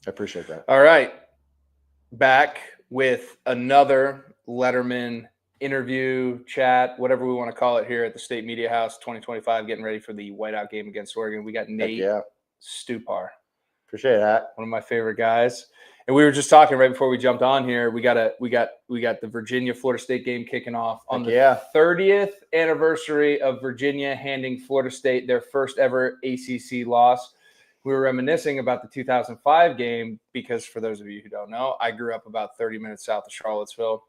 I appreciate that. All right. Back with another Letterman interview, chat, whatever we want to call it here at the State Media House 2025, getting ready for the whiteout game against Oregon. We got Nate Stupar. Appreciate that. One of my favorite guys. And we were just talking right before we jumped on here. We got the Virginia Florida State game kicking off on the 30th anniversary of Virginia handing Florida State their first ever ACC loss. We were reminiscing about the 2005 game because, for those of you who don't know, I grew up about 30 minutes south of Charlottesville.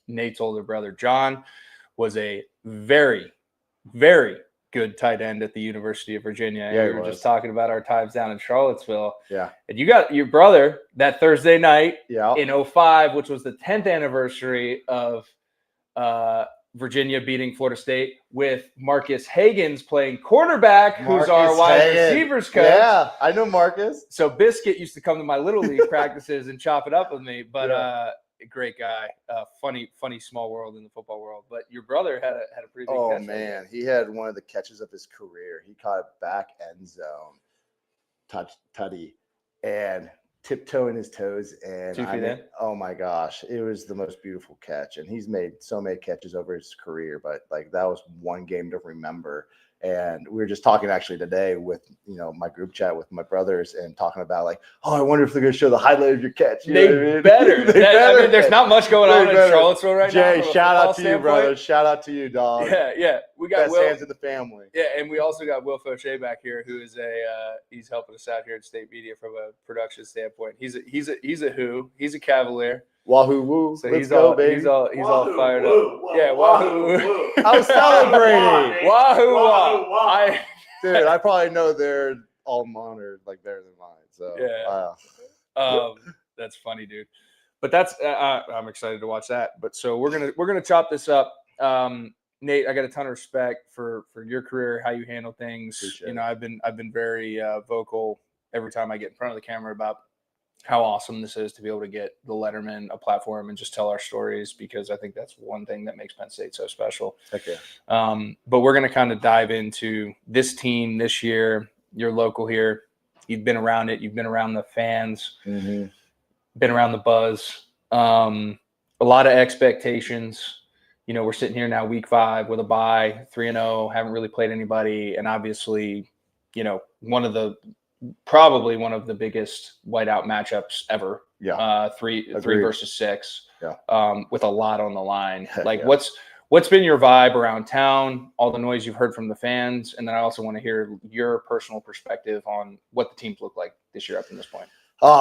Nate's older brother, John, was a very, very good tight end at the University of Virginia. And we were just talking about our times down in Charlottesville. Yeah. And you got your brother that Thursday night in 05, which was the 10th anniversary of Virginia beating Florida State, with Marcus Hagans playing quarterback, who's our wide receivers coach. Yeah, I know Marcus. So Biscuit used to come to my Little League practices and chop it up with me. But great guy, funny small world in the football world. But your brother had a pretty big catch. Oh man, he had one of the catches of his career. He caught a back end zone tutty and tiptoeing his toes, and oh my gosh, it was the most beautiful catch. And he's made so many catches over his career, but like that was one game to remember. And we were just talking actually today with, my group chat with my brothers and talking about like, oh, I wonder if they're going to show the highlight of your catch. They better. I mean, there's not much going on in Charlottesville right now. Jay, shout out to you, brother. Shout out to you, dog. Yeah. We got best hands in the family. Yeah, and we also got Will Fauché back here, who is he's helping us out here at State Media from a production standpoint. He's a who. He's a Cavalier. Wahoo woo! So he's all fired up. Yeah, wahoo woo! I was celebrating. Wahoo! Dude, I probably know their alma mater like better than mine. So yeah, that's funny, dude. But that's I'm excited to watch that. But so we're gonna chop this up. Nate, I got a ton of respect for your career, how you handle things. Appreciate it. I've been very vocal every time I get in front of the camera about how awesome this is to be able to get the Letterman a platform and just tell our stories, because I think that's one thing that makes Penn State so special. Okay. But we're going to kind of dive into this team this year. You're local here. You've been around it. You've been around the fans, been around the buzz. A lot of expectations. We're sitting here now week 5 with a bye, 3-0, haven't really played anybody. And obviously, probably one of the biggest whiteout matchups ever. Yeah. 3 versus 6. Yeah. With a lot on the line. What's been your vibe around town, all the noise you've heard from the fans? And then I also want to hear your personal perspective on what the teams look like this year up to this point.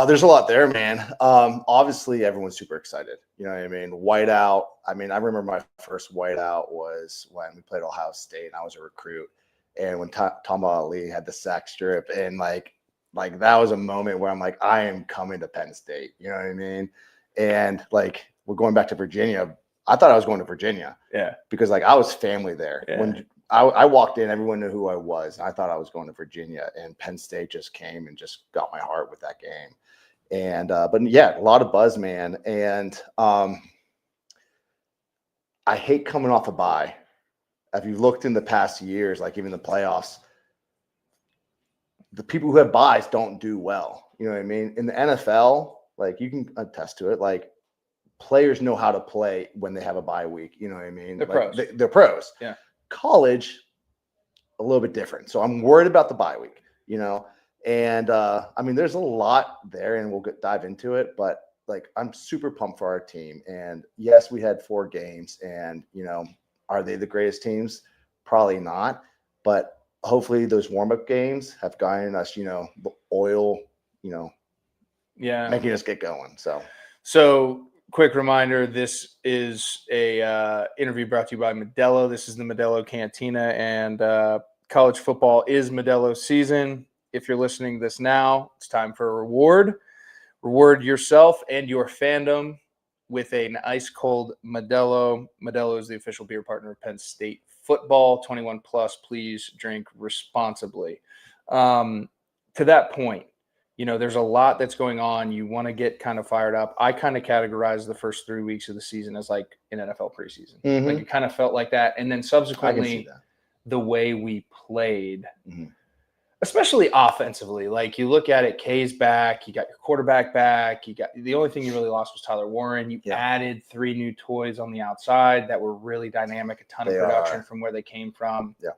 There's a lot there, man. Obviously everyone's super excited. You know what I mean? Whiteout. I mean, I remember my first whiteout was when we played Ohio State and I was a recruit. And when Tom Ali had the sack strip, and like that was a moment where I'm like, I am coming to Penn State. You know what I mean? And like, we're going back to Virginia. I thought I was going to Virginia. Yeah. Because like I was family there. Yeah. When I walked in, everyone knew who I was. I thought I was going to Virginia, and Penn State just came and just got my heart with that game. And but yeah, a lot of buzz, man. And I hate coming off a bye. If you've looked in the past years, like even the playoffs, the people who have buys don't do well. You know what I mean? In the NFL, like you can attest to it, like players know how to play when they have a bye week. You know what I mean? They're like, pros. They're pros. Yeah. College, a little bit different. So I'm worried about the bye week, and I mean, there's a lot there and we'll dive into it, but like, I'm super pumped for our team. And yes, we had 4 games, and, are they the greatest teams? Probably not, but hopefully those warm-up games have gotten us, the oil, making us get going. So quick reminder, this is a interview brought to you by Modelo. This is the Modelo Cantina, and college football is Modelo season. If you're listening to this now, it's time for a reward. Reward yourself and your fandom with an ice cold Modelo. Modelo is the official beer partner of Penn State football. 21 plus, please drink responsibly. To that point, there's a lot that's going on. You want to get kind of fired up. I kind of categorize the first 3 weeks of the season as like an NFL preseason. Mm-hmm. Like it kind of felt like that. And then subsequently the way we played, especially offensively. Like you look at it, K's back, you got your quarterback back, you got the only thing you really lost was Tyler Warren. You added 3 new toys on the outside that were really dynamic, a ton of production from where they came from. Yeah.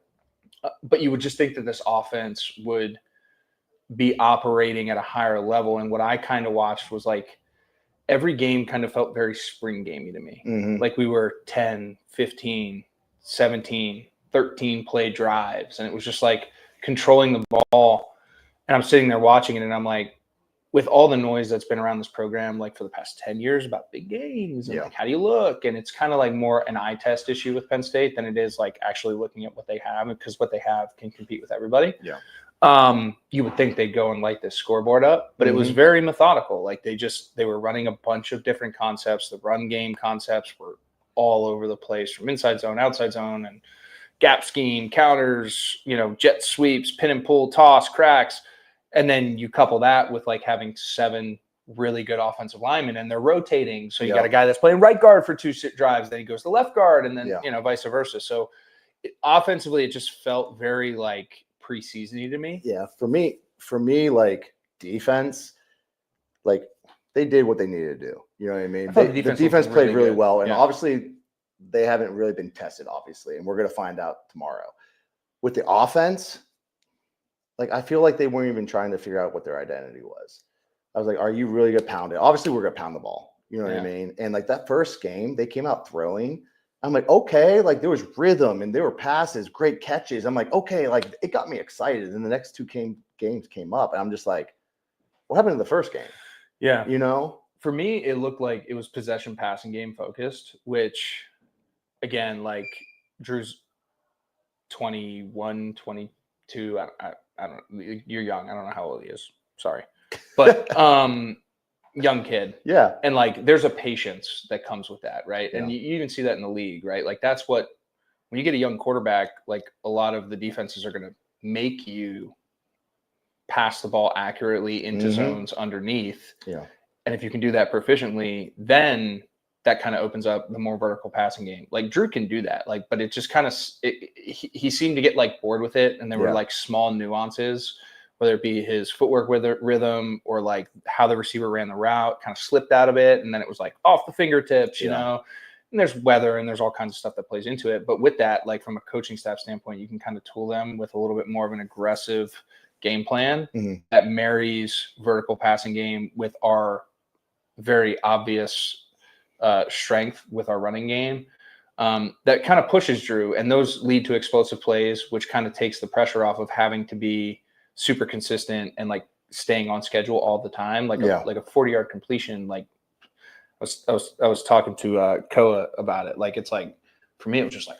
But you would just think that this offense would be operating at a higher level. And what I kind of watched was like every game kind of felt very spring gamey to me. Mm-hmm. Like we were 10, 15, 17, 13 play drives. And it was just like controlling the ball. And I'm sitting there watching it and I'm like, with all the noise that's been around this program, like for the past 10 years about big games and like, how do you look? And it's kind of like more an eye test issue with Penn State than it is like actually looking at what they have, because what they have can compete with everybody. Yeah. You would think they'd go and light this scoreboard up, but it was very methodical. Like they were running a bunch of different concepts. The run game concepts were all over the place, from inside zone, outside zone, and gap scheme, counters, jet sweeps, pin and pull, toss, cracks. And then you couple that with like having 7 really good offensive linemen, and they're rotating. So you got a guy that's playing right guard for 2 drives, then he goes to left guard, and then vice versa. So offensively, it just felt very like preseason-y to me. Yeah, for me, like defense, like they did what they needed to do. You know what I mean? The defense played really well, and obviously they haven't really been tested, obviously, and we're going to find out tomorrow. With the offense, like I feel like they weren't even trying to figure out what their identity was. I was like, are you really going to pound it? Obviously, we're going to pound the ball. You know what I mean? And like that first game, they came out throwing. I'm like, okay, like there was rhythm and there were passes, great catches. I'm like, okay, like it got me excited. And the next 2 games came up, and I'm just like, what happened in the first game? Yeah. For me, it looked like it was possession passing game focused, which again, like Drew's 21, 22. I don't know. You're young. I don't know how old he is. Sorry. But young kid. Yeah. And like there's a patience that comes with that, right? Yeah. And you even see that in the league, right? Like that's what, when you get a young quarterback, like a lot of the defenses are going to make you pass the ball accurately into zones underneath. Yeah. And if you can do that proficiently, then that kind of opens up the more vertical passing game. Like Drew can do that, like, but it just kind of, he seemed to get like bored with it. And there were like small nuances, whether it be his footwork with rhythm or like how the receiver ran the route, kind of slipped out of it. And then it was like off the fingertips, you know, and there's weather and there's all kinds of stuff that plays into it. But with that, like from a coaching staff standpoint, you can kind of tool them with a little bit more of an aggressive game plan that marries vertical passing game with our very obvious strength with our running game. That kind of pushes Drew, and those lead to explosive plays, which kind of takes the pressure off of having to be super consistent and like staying on schedule all the time. Like a 40-yard completion. Like I was talking to Koa about it. Like it's like for me, it was just like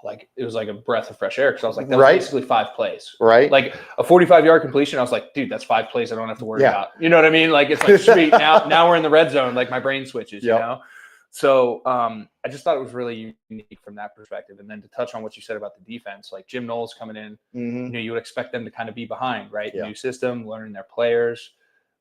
like it was like a breath of fresh air, because I was like, that was basically 5 plays. Right. Like a 45-yard completion, I was like, dude, that's 5 plays I don't have to worry about. You know what I mean? Like it's like sweet. Now we're in the red zone. Like my brain switches. You know. So I just thought it was really unique from that perspective. And then to touch on what you said about the defense, like Jim Knowles coming in, you would expect them to kind of be behind, right? New system, learning their players,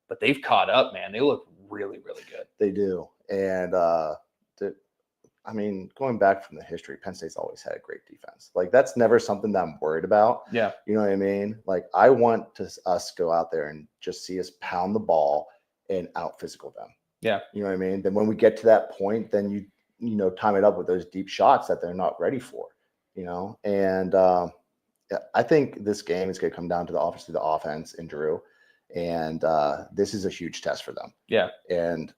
but they've caught up, man. They look really, really good. They do. And I mean, going back from the history, Penn State's always had a great defense. Like that's never something that I'm worried about. Yeah. You know what I mean? Like I want us go out there and just see us pound the ball and out physical them. Yeah. You know what I mean? Then when we get to that point, then you time it up with those deep shots that they're not ready for, and I think this game is going to come down to obviously the offense and Drew, and this is a huge test for them. Yeah. And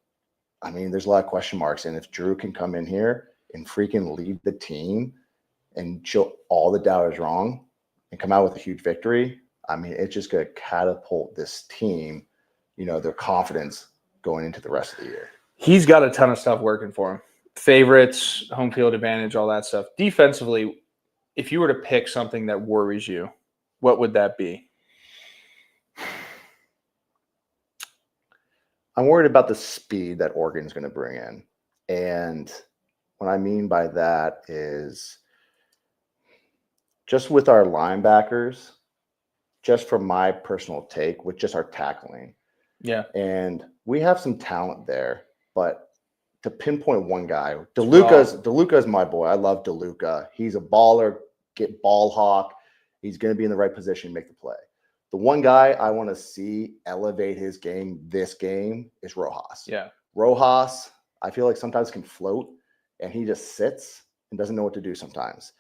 I mean, there's a lot of question marks, and if Drew can come in here and freaking lead the team and show all the doubters wrong and come out with a huge victory, I mean, it's just going to catapult this team, their confidence going into the rest of the year. He's got a ton of stuff working for him. Favorites, home field advantage, all that stuff. Defensively, if you were to pick something that worries you, what would that be? I'm worried about the speed that Oregon's going to bring in. And what I mean by that is just with our linebackers, just from my personal take, with just our tackling. Yeah. And we have some talent there, but to pinpoint one guy, DeLuca's my boy. I love DeLuca. He's a baller, ball hawk. He's going to be in the right position, make the play. The one guy I want to see elevate his game this game is Rojas. Yeah. Rojas, I feel like sometimes can float and he just sits and doesn't know what to do sometimes.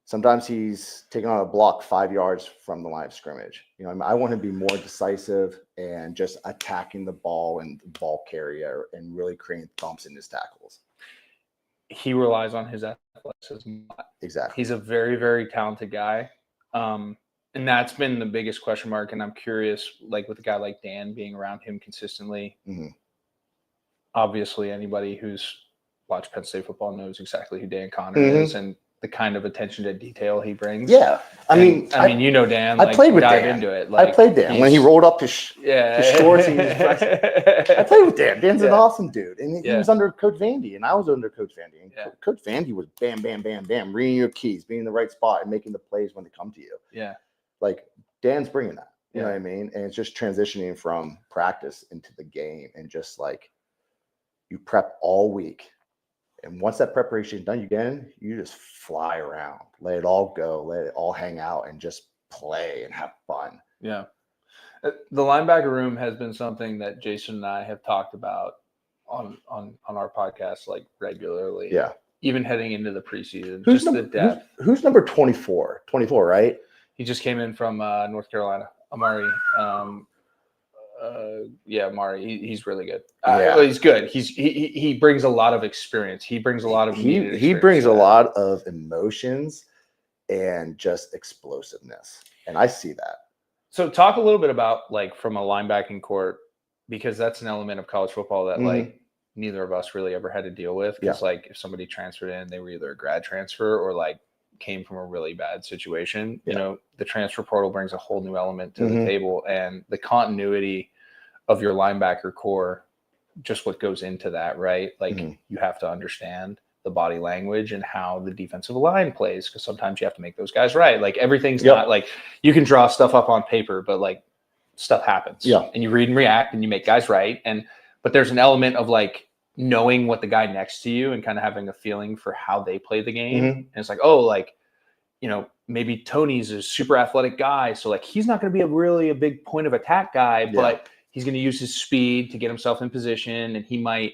Sometimes he's taking on a block 5 yards from the line of scrimmage. I want him to be more decisive and just attacking the ball and the ball carrier and really creating thumps in his tackles. He relies on his athleticism. Exactly. He's a very, very talented guy. And that's been the biggest question mark. And I'm curious, like with a guy like Dan being around him consistently, obviously anybody who's watched Penn State football knows exactly who Dan Connor is and the kind of attention to detail he brings. Yeah. I mean, Dan. I played with dive Dan. Into it. I played Dan when he rolled up his shorts. And I played with Dan. Dan's an awesome dude. And he was under Coach Vandy, and I was under Coach Vandy. And Coach Vandy was bam, bam, bam, bam, reading your keys, being in the right spot, and making the plays when they come to you. Yeah. Like, Dan's bringing that. You know what I mean? And it's just transitioning from practice into the game, and just like you prep all week. And once that preparation is done, you just fly around, let it all go, let it all hang out, and just play and have fun. Yeah. The linebacker room has been something that Jason and I have talked about on our podcast like regularly. Yeah. Even heading into the preseason, the depth. Who's number 24? 24, right? He just came in from North Carolina. Amari. Amari. He's really good. He's good. He brings a lot of experience. He brings a lot of he brings a lot of emotions and just explosiveness, and I see that. So talk a little bit about like from a linebacking court, because that's an element of college football that like neither of us really ever had to deal with. Because like if somebody transferred in, they were either a grad transfer or like came from a really bad situation. You know, the transfer portal brings a whole new element to the table, and the continuity of your linebacker core, just what goes into that, right? Like you have to understand the body language and how the defensive line plays, because sometimes you have to make those guys right. Like everything's not like you can draw stuff up on paper, but like stuff happens. Yeah. And you read and react and you make guys right. But there's an element of like knowing what the guy next to you and kind of having a feeling for how they play the game. And it's like, oh, like, you know, maybe Tony's a super athletic guy. So like, he's not going to be a big point of attack guy, but he's going to use his speed to get himself in position, and he might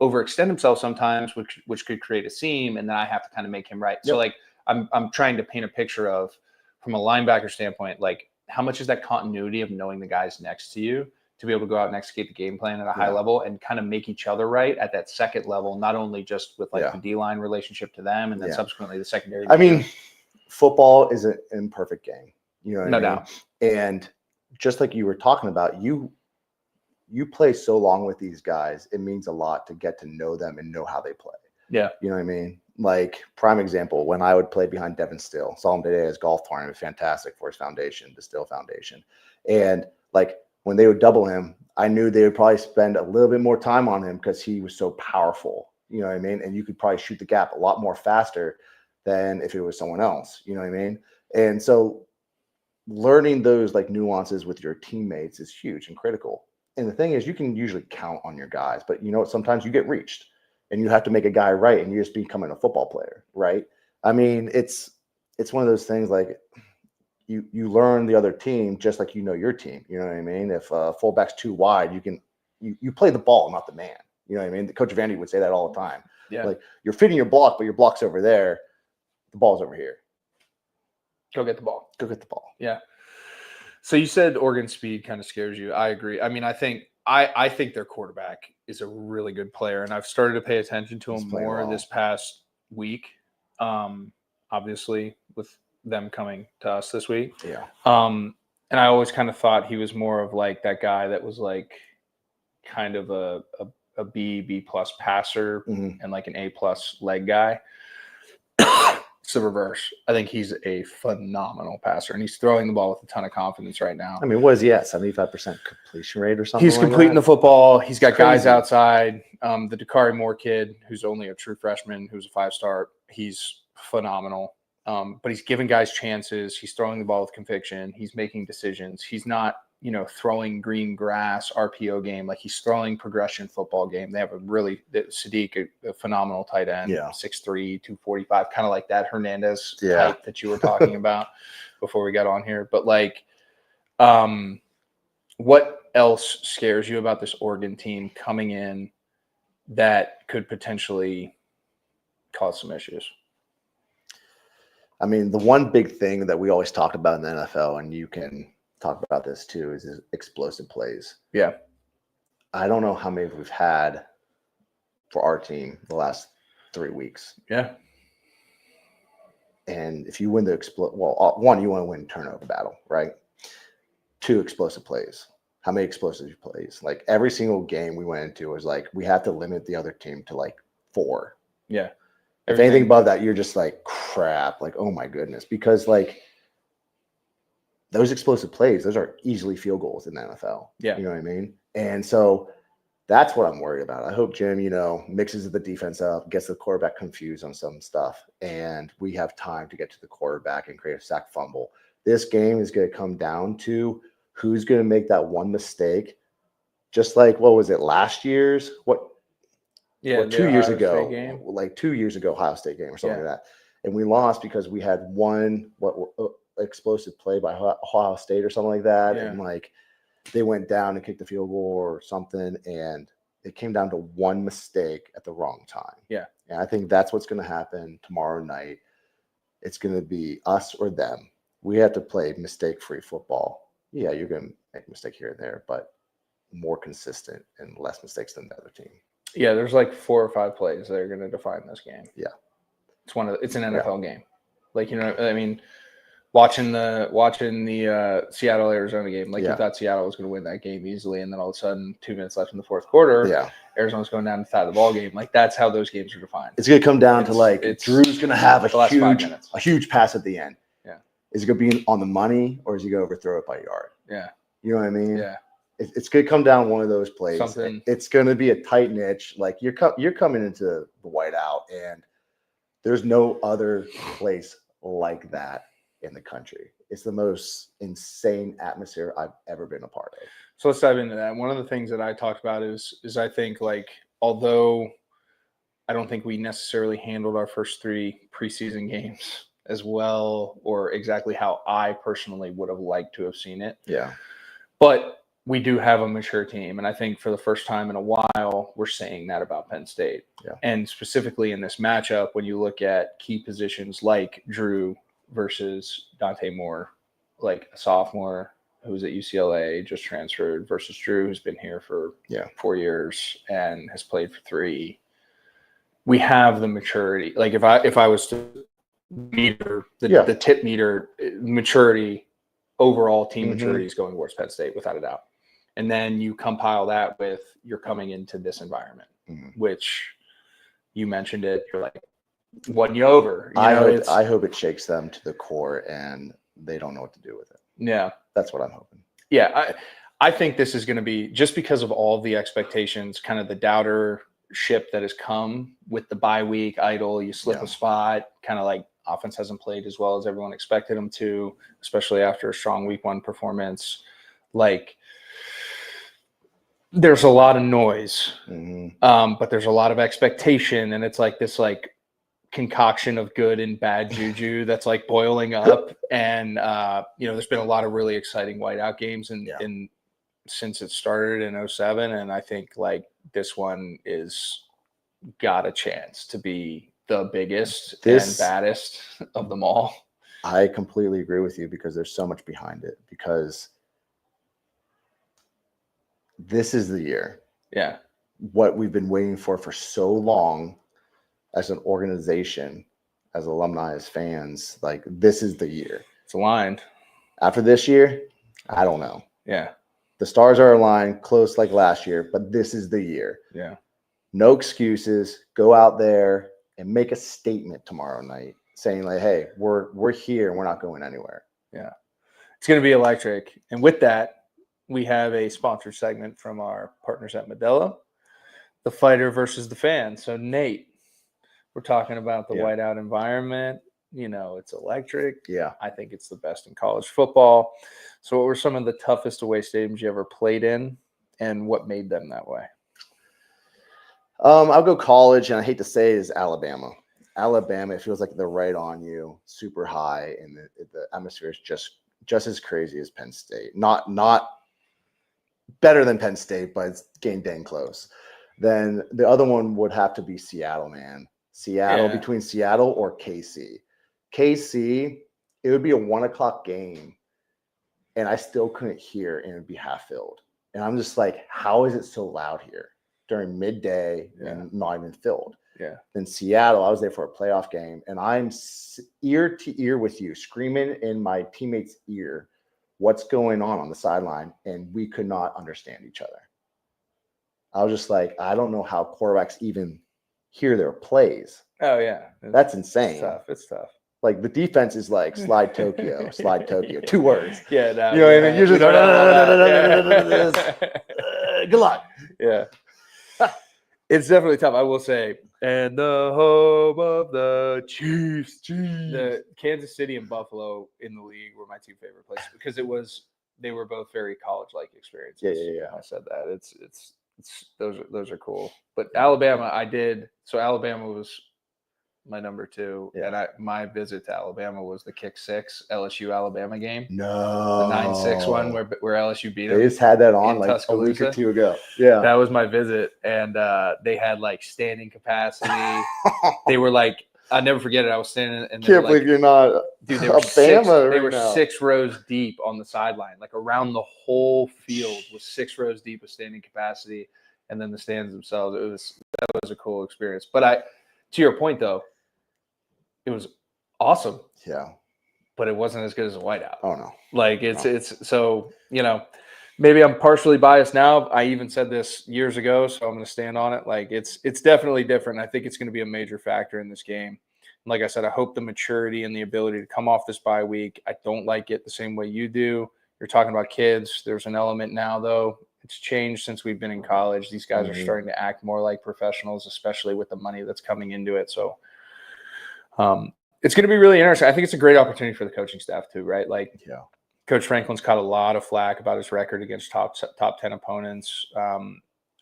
overextend himself sometimes, which could create a seam. And then I have to kind of make him right. So like, I'm trying to paint a picture of, from a linebacker standpoint, like how much is that continuity of knowing the guys next to you to be able to go out and execute the game plan at a high level and kind of make each other right at that second level, not only just with like the D-line relationship to them and then subsequently the secondary. I mean, football is an imperfect game, you know what I mean? Doubt. And just like you were talking about, you play so long with these guys, it means a lot to get to know them and know how they play. Yeah. You know what I mean? Like, prime example, when I would play behind Devin Still, saw him today at his golf tournament, fantastic for his foundation, the Still Foundation. And like, when they would double him, I knew they would probably spend a little bit more time on him because he was so powerful. You know what I mean? And you could probably shoot the gap a lot more faster than if it was someone else. You know what I mean? And so learning those like nuances with your teammates is huge and critical. And the thing is, you can usually count on your guys, but you know, sometimes you get reached and you have to make a guy right, and you're just becoming a football player, right? I mean, it's one of those things like you learn the other team just like you know your team. You know what I mean? If fullback's too wide, you play the ball, not the man. You know what I mean? Coach Vandy would say that all the time. Yeah. Like, you're fitting your block, but your block's over there. The ball's over here. Go get the ball. Go get the ball. Yeah. So you said Oregon speed kind of scares you. I agree. I mean, I think their quarterback is a really good player, and I've started to pay attention to him more this past week. Obviously, with them coming to us this week. Yeah. And I always kind of thought he was more of like that guy that was like kind of a B plus passer and like an A plus leg guy. It's the reverse. I think he's a phenomenal passer, and he's throwing the ball with a ton of confidence right now. I mean, what is he at? 75% completion rate or something? He's completing the football. He's got guys outside. The Dakari Moore kid, who's only a true freshman, who's a 5-star, he's phenomenal. But he's giving guys chances. He's throwing the ball with conviction. He's making decisions. He's not, throwing green grass RPO game. Like, he's throwing progression football game. They have Sadiq, a phenomenal tight end, 6'3", 245, kind of like that Hernandez type that you were talking about before we got on here. But like, What else scares you about this Oregon team coming in that could potentially cause some issues? I mean, the one big thing that we always talk about in the NFL, and you can talk about this too, is explosive plays. Yeah. I don't know how many we've had for our team the last 3 weeks. Yeah. And if you win the one, you want to win turnover battle, right? 2 explosive plays. How many explosive plays? Like every single game we went into was like, we have to limit the other team to like 4. Yeah. If anything above that, you're just like, crap, like, oh my goodness. Because like those explosive plays, those are easily field goals in the NFL. Yeah. You know what I mean? And so that's what I'm worried about. I hope Jim, mixes the defense up, gets the quarterback confused on some stuff, and we have time to get to the quarterback and create a sack fumble. This game is going to come down to who's going to make that one mistake. Just like, what was it, last year's? Yeah, 2 years ago, like 2 years ago, Ohio State game or something like that. And we lost because we had one explosive play by Ohio State or something like that. Yeah. And like they went down and kicked the field goal or something. And it came down to one mistake at the wrong time. Yeah. And I think that's what's going to happen tomorrow night. It's going to be us or them. We have to play mistake-free football. Yeah, you're going to make a mistake here and there, but more consistent and less mistakes than the other team. Yeah, there's like 4 or 5 plays that are going to define this game. Yeah. It's an NFL game. Like, I mean, watching the Seattle Arizona game, like you thought Seattle was going to win that game easily, and then all of a sudden 2 minutes left in the fourth quarter, Arizona's going down to tie the ball game. Like that's how those games are defined. It's going to come down to like Drew's going to have a huge pass at the end. Yeah. Is it going to be on the money or is he going to overthrow it by a yard? Yeah. You know what I mean? Yeah. It's going to come down one of those plays. It's going to be a tight niche. Like you're coming into the whiteout, and there's no other place like that in the country. It's the most insane atmosphere I've ever been a part of. So let's dive into that. One of the things that I talked about is I think, like, although I don't think we necessarily handled our first 3 preseason games as well or exactly how I personally would have liked to have seen it. Yeah. But we do have a mature team, and I think for the first time in a while, we're saying that about Penn State. Yeah. And specifically in this matchup, when you look at key positions like Drew versus Dante Moore, like a sophomore who's at UCLA, just transferred, versus Drew, who's been here for 4 years and has played for 3. We have the maturity. Like if I was to meter the tip meter, maturity, overall team maturity is going towards Penn State without a doubt. And then you compile that with you're coming into this environment, which you mentioned it. You're like, won you over. I hope it shakes them to the core and they don't know what to do with it. Yeah. That's what I'm hoping. Yeah. I think this is going to be, just because of all of the expectations, kind of the doubter ship that has come with the bye week idle, you slip a spot, kind of like offense hasn't played as well as everyone expected them to, especially after a strong week 1 performance. Like, there's a lot of noise, but there's a lot of expectation, and it's like this like concoction of good and bad juju that's like boiling up. And there's been a lot of really exciting whiteout games in since it started in 2007, and I think like this one is got a chance to be the biggest and baddest of them all. I completely agree with you because there's so much behind it, because this is the year. Yeah. What we've been waiting for so long as an organization, as alumni, as fans, like this is the year. It's aligned. After this year, I don't know. Yeah. The stars are aligned close like last year, but this is the year. Yeah. No excuses. Go out there and make a statement tomorrow night saying like, hey, we're here and we're not going anywhere. Yeah. It's going to be electric. And with that, we have a sponsored segment from our partners at Modelo, the fighter versus the fan. So Nate, we're talking about the whiteout environment. It's electric. Yeah. I think it's the best in college football. So what were some of the toughest away stadiums you ever played in, and what made them that way? I'll go college, and I hate to say it, is Alabama. Alabama, it feels like they're right on you, super high, and the atmosphere is just just as crazy as Penn State. Not better than Penn State, but it's getting dang close. Then the other one would have to be Seattle, man. Between Seattle or KC. KC, it would be a 1:00 game, and I still couldn't hear, and it'd be half filled. And I'm just like, how is it so loud here during midday and not even filled? Yeah. In Seattle, I was there for a playoff game, and I'm ear to ear with you, screaming in my teammate's ear what's going on the sideline, and we could not understand each other. I was just like, I don't know how quarterbacks even hear their plays. Oh, yeah. That's insane. It's tough. Like the defense is like slide Tokyo, 2 words. Yeah, no, you know what I mean? Usually, good luck. Yeah. It's definitely tough, I will say. And the home of the Chiefs. The Kansas City and Buffalo in the league were my two favorite places because they were both very college-like experiences. Yeah. I said that. It's those are cool. But Alabama, Alabama was my number 2, and my visit to Alabama was the Kick 6 LSU Alabama game. No, the 9-6 one where LSU beat them. They just had that on like Tuscaloosa. A week or 2 ago. Yeah, that was my visit, and they had like standing capacity. They were like, I'll never forget it. I was standing, and can't believe you're not. Dude, they were They were 6 rows deep on the sideline, like around the whole field was 6 rows deep of standing capacity, and then the stands themselves. That was a cool experience. But to your point though, it was awesome. Yeah. But it wasn't as good as a whiteout. Oh no. Like it's so, maybe I'm partially biased now. I even said this years ago, so I'm going to stand on it. Like it's definitely different. I think it's going to be a major factor in this game. Like I said, I hope the maturity and the ability to come off this bye week. I don't like it the same way you do. You're talking about kids. There's an element now though. It's changed since we've been in college. These guys are starting to act more like professionals, especially with the money that's coming into it. So it's going to be really interesting. I think it's a great opportunity for the coaching staff too, right? Like, Coach Franklin's caught a lot of flack about his record against top 10 opponents.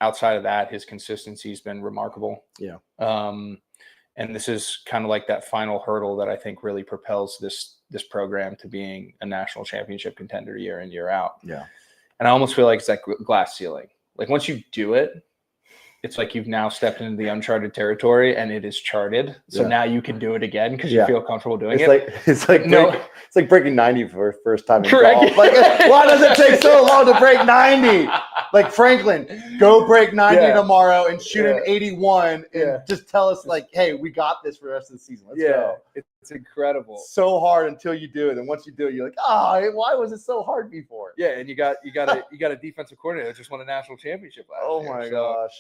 Outside of that, his consistency has been remarkable. Yeah. And this is kind of like that final hurdle that I think really propels this program to being a national championship contender year in, year out. Yeah. And I almost feel like it's that glass ceiling. Like once you do it, it's like you've now stepped into the uncharted territory and it is charted. So now you can do it again because you feel comfortable doing it. It's like breaking 90 for the first time in golf. Like, why does it take so long to break 90? Like Franklin, go break 90 tomorrow and shoot an 81 and just tell us like, hey, we got this for the rest of the season. Let's go. It's incredible. So hard until you do it. And once you do it, you're like, why was it so hard before? Yeah, and you got a defensive coordinator that just won a national championship last year. Oh my gosh.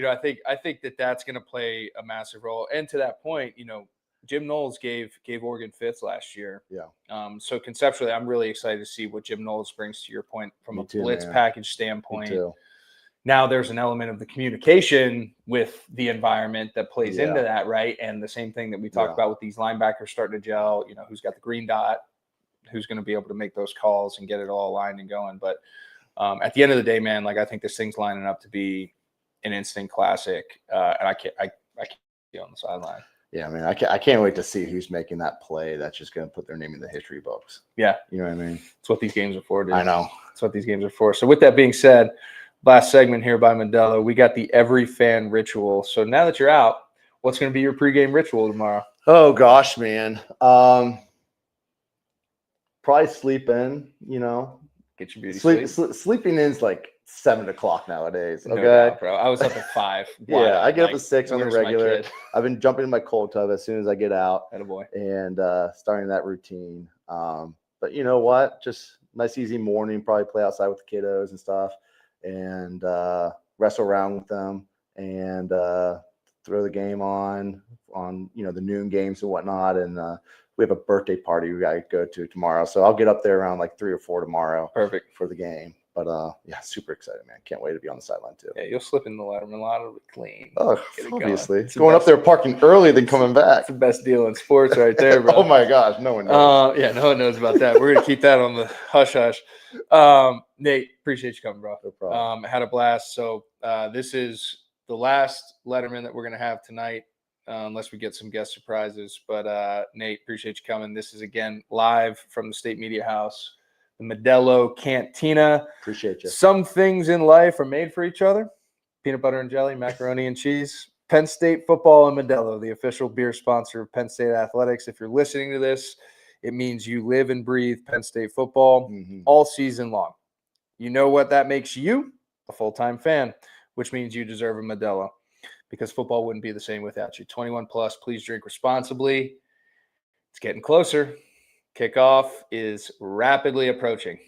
I think that's going to play a massive role. And to that point, Jim Knowles gave Oregon 5th last year. Yeah. So conceptually, I'm really excited to see what Jim Knowles brings to your point from a blitz package standpoint. Now there's an element of the communication with the environment that plays into that, right? And the same thing that we talked about with these linebackers starting to gel, who's got the green dot, who's going to be able to make those calls and get it all aligned and going. But at the end of the day, man, like I think this thing's lining up to be an instant classic, and I can't be on the sideline. Yeah, I mean, I can't wait to see who's making that play that's just going to put their name in the history books. Yeah. You know what I mean? It's what these games are for, dude. I know. It's what these games are for. So with that being said, last segment here by Modelo, we got the every fan ritual. So now that you're out, what's going to be your pregame ritual tomorrow? Oh, gosh, man. Probably sleep in, Get your beauty sleep. Sleeping in's like 7 o'clock nowadays. Okay, no doubt, bro. I was up at 5. Yeah, I get up at 6 on the regular. I've been jumping in my cold tub as soon as I get out. Attaboy. And starting that routine. But you know what? Just nice, easy morning. Probably play outside with the kiddos and stuff, and wrestle around with them, and throw the game on the noon games and whatnot. And we have a birthday party we got to go to tomorrow, so I'll get up there around like 3 or 4 tomorrow. Perfect for the game. But super excited, man. Can't wait to be on the sideline too. Yeah, you'll slip in the Letterman lottery clean. Oh, obviously. Going up there parking early than coming back. It's the best deal in sports right there, bro. Oh my gosh, no one knows. No one knows about that. We're gonna keep that on the hush hush. Nate, appreciate you coming, bro. No problem. Had a blast. So this is the last Letterman that we're gonna have tonight, unless we get some guest surprises. But Nate, appreciate you coming. This is again live from the State Media House. the Modelo Cantina. Appreciate you. Some things in life are made for each other. Peanut butter and jelly, macaroni and cheese. Penn State Football and Modelo, the official beer sponsor of Penn State Athletics. If you're listening to this, it means you live and breathe Penn State football all season long. You know what that makes you? A full-time fan, which means you deserve a Modelo because football wouldn't be the same without you. 21 plus, please drink responsibly. It's getting closer. Kickoff is rapidly approaching.